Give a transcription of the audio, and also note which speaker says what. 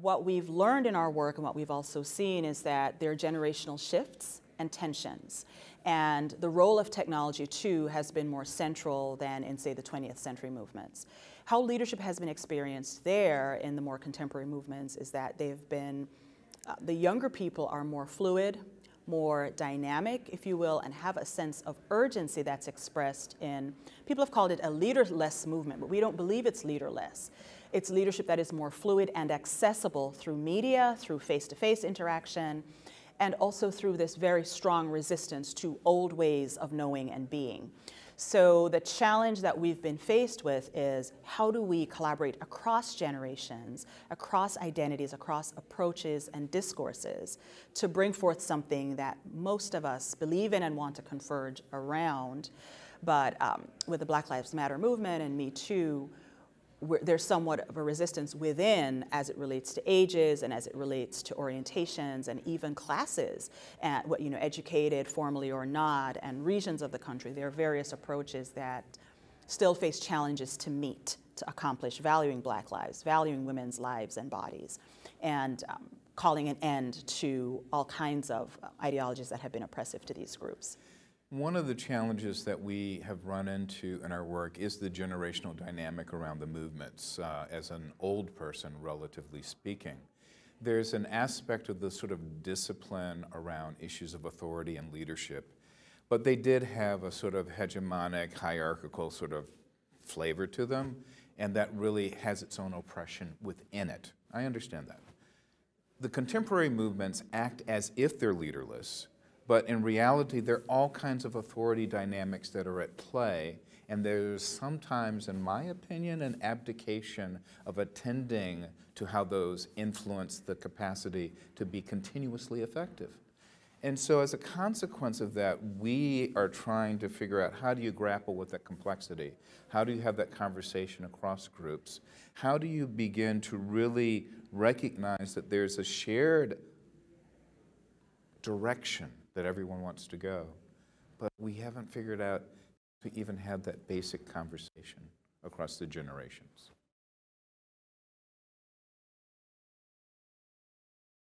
Speaker 1: what we've learned in our work and what we've also seen is that there are generational shifts and tensions. And the role of technology, too, has been more central than in, say, the 20th century movements. How leadership has been experienced there in the more contemporary movements is that they've been, the younger people are more fluid, more dynamic, if you will, and have a sense of urgency that's expressed in, people have called it a leaderless movement, but we don't believe it's leaderless. It's leadership that is more fluid and accessible through media, through face-to-face interaction, and also through this very strong resistance to old ways of knowing and being. So the challenge that we've been faced with is how do we collaborate across generations, across identities, across approaches and discourses to bring forth something that most of us believe in and want to converge around. But with the Black Lives Matter movement and Me Too, there's somewhat of a resistance within as it relates to ages and as it relates to orientations and even classes, and educated formally or not, and regions of the country. There are various approaches that still face challenges to meet, to accomplish valuing Black lives, valuing women's lives and bodies, and calling an end to all kinds of ideologies that have been oppressive to these groups.
Speaker 2: One of the challenges that we have run into in our work is the generational dynamic around the movements. As an old person, relatively speaking, there's an aspect of the sort of discipline around issues of authority and leadership, but they did have a sort of hegemonic, hierarchical sort of flavor to them, and that really has its own oppression within it. I understand that. The contemporary movements act as if they're leaderless, but in reality, there are all kinds of authority dynamics that are at play, and there's sometimes, in my opinion, an abdication of attending to how those influence the capacity to be continuously effective. And so as a consequence of that, we are trying to figure out how do you grapple with that complexity? How do you have that conversation across groups? How do you begin to really recognize that there's a shared direction that everyone wants to go, but we haven't figured out to even have that basic conversation across the generations?